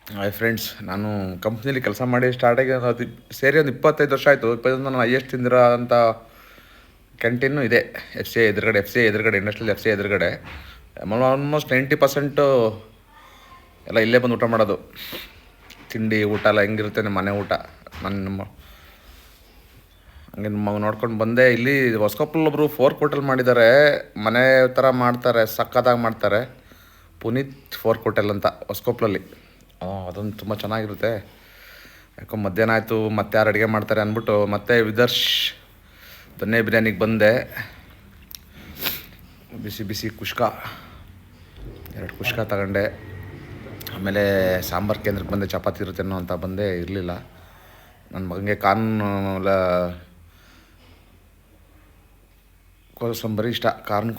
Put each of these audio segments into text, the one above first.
Hi friends, ನಾನು ಕಂಪ್ನಿಲಿ ಕೆಲಸ ಮಾಡಿ ಸ್ಟಾರ್ಟಾಗಿ ಸೇರಿ ಒಂದು 25 ವರ್ಷ ಆಯಿತು. 25 ನಾನು ಹೈಯೆಸ್ಟ್ ತಿಂದಿರೋ ಅಂಥ ಕ್ಯಾಂಟೀನು ಇದೆ. ಎಫ್ ಸಿ ಎದುರುಗಡೆ ಇಂಡಸ್ಟ್ರಿಯಲ್ ಎಫ್ ಸಿ ಎದುರುಗಡೆ ಆಲ್ಮೋಸ್ಟ್ 90% ಎಲ್ಲ ಇಲ್ಲೇ ಬಂದು ಊಟ ಮಾಡೋದು. ತಿಂಡಿ ಊಟ ಎಲ್ಲ ಹೆಂಗಿರುತ್ತೆ ನಮ್ಮ ಮನೆ ಊಟ. ನಮ್ಮ ಹಂಗೆ ನೋಡ್ಕೊಂಡು ಬಂದೆ. ಇಲ್ಲಿ ಹೊಸಕೊಪ್ಪಲೊಬ್ಬರು 4 ಹೋಟೆಲ್ ಮಾಡಿದ್ದಾರೆ. ಮನೆ ಥರ ಮಾಡ್ತಾರೆ, ಸಕ್ಕತ್ತಾಗಿ ಮಾಡ್ತಾರೆ. ಪುನೀತ್ 4 ಹೋಟೆಲ್ ಅಂತ ಹೊಸಕೊಪ್ಪಲಲ್ಲಿ. ಅದೊಂದು ತುಂಬ ಚೆನ್ನಾಗಿರುತ್ತೆ. ಯಾಕೋ ಮಧ್ಯಾಹ್ನ ಆಯಿತು, ಮತ್ತೆ ಯಾರು ಅಡುಗೆ ಮಾಡ್ತಾರೆ ಅಂದ್ಬಿಟ್ಟು ಮತ್ತೆ ವಿದರ್ಶ್ ದೊನ್ನೆ ಬಿರಿಯಾನಿಗೆ ಬಂದೆ. ಬಿಸಿ ಬಿಸಿ ಕುಷ್ಕ 2 ಕುಷ್ಕ ತಗೊಂಡೆ. ಆಮೇಲೆ ಸಾಂಬಾರು ಕೇಂದ್ರಕ್ಕೆ ಬಂದೆ. ಚಪಾತಿ ಇರುತ್ತೇನೋ ಅಂತ ಬಂದೆ, ಇರಲಿಲ್ಲ. ನನ್ನ ಮಗನಿಗೆ ಕಾರ್ನ್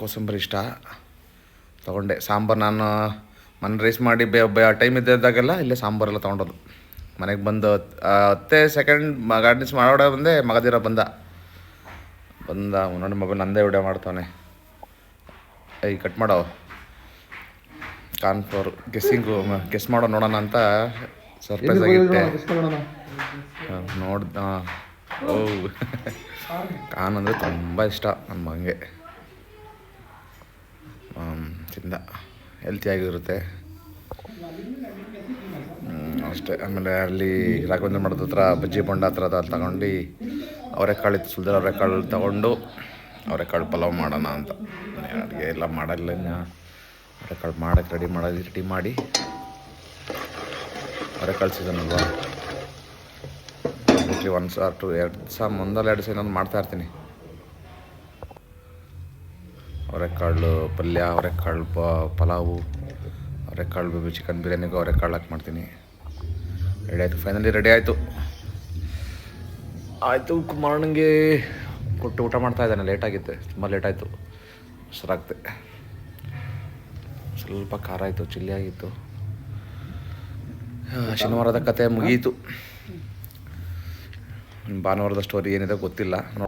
ಕೋಸಂಬರಿ ಇಷ್ಟ ತೊಗೊಂಡೆ. ಸಾಂಬಾರು ನಾನು ಮನೆ ರೈಸ್ ಮಾಡಿ ಟೈಮ್ ಇದ್ದಾಗೆಲ್ಲ ಇಲ್ಲೇ ಸಾಂಬಾರೆಲ್ಲ ತೊಗೊಂಡೋದು. ಮನೆಗೆ ಬಂದು 10 ಸೆಕೆಂಡ್ ಗಾರ್ಡನ್ಸ್ ಮಾಡೋಡೆ ಬಂದೆ. ಮಗದಿರ ಬಂದ ನೋಡಿ, ಮೊಬೈಲ್ ನಂದೇ ವಿಡಿಯೋ ಮಾಡ್ತಾನೆ. ಕಟ್ ಮಾಡೋ ಕಾರ್ನ್ಫ್ಲೋರ್ ಗೆಸ್ ಮಾಡೋ ನೋಡೋಣ ಅಂತ ಸರ್ಪ್ರೈಸ್ ಆಗಿಟ್ಟೆ. ಕಾರ್ನ್ ಅಂದರೆ ತುಂಬ ಇಷ್ಟ ನನ್ನ ಮಗನಿಗೆ. ತಿಂದ ಹೆಲ್ತಿಯಾಗಿರುತ್ತೆ ಅಷ್ಟೇ. ಆಮೇಲೆ ಅಲ್ಲಿ ರಾಘವೇಂದ್ರ ಮಠದ ಹತ್ರ ಬಜ್ಜಿ ಬೊಂಡ ಹತ್ರ ತಗೊಂಡು ಅವರೆಕಾಳು ಇತ್ತು, ಸುಲ್ದರ್ ಅವರೆಕಾಳು ತೊಗೊಂಡು ಅವರೆಕಾಳು ಪಲಾವ್ ಮಾಡೋಣ ಅಂತ. ಅಡುಗೆ ಎಲ್ಲ ಮಾಡಲ್ಲ, ಅವರೆಕಾಳು ಮಾಡೋಕ್ಕೆ ರೆಡಿ ಮಾಡಿ. ಅವರೆಕಾಳು ಸೀಸನ್ ಅಲ್ವಾ, ಒನ್ಸ್ ಆರ್ ಟು 2 ಸಲ ಮಾಡ್ತಾಯಿರ್ತೀನಿ. ಅವರೆಕಾಳು ಪಲ್ಯ, ಅವರೆಕಾಳು ಪಲಾವು, ಅವರೆಕಾಳು ಚಿಕನ್ ಬಿರಿಯಾನಿಗೂ ಅವರೆಕಾಳು ಹಾಕಿ ಮಾಡ್ತೀನಿ. ರೆಡಿ ಆಯಿತು, ಫೈನಲಿ ರೆಡಿ ಆಯಿತು. ಕುಮಾರನಿಗೆ ಕೊಟ್ಟು ಊಟ ಮಾಡ್ತಾ ಇದ್ದಾನೆ. ಲೇಟಾಗಿತ್ತು, ತುಂಬ ಲೇಟಾಯಿತು. ಸರಾಗ್ತೆ, ಸ್ವಲ್ಪ ಖಾರ ಆಯಿತು, ಚಿಲ್ಲಿ ಆಗಿತ್ತು. ಶನಿವಾರದ ಕತೆ ಮುಗಿಯಿತು. ಭಾನುವಾರದ ಸ್ಟೋರಿ ಏನಿದೆ ಗೊತ್ತಿಲ್ಲ.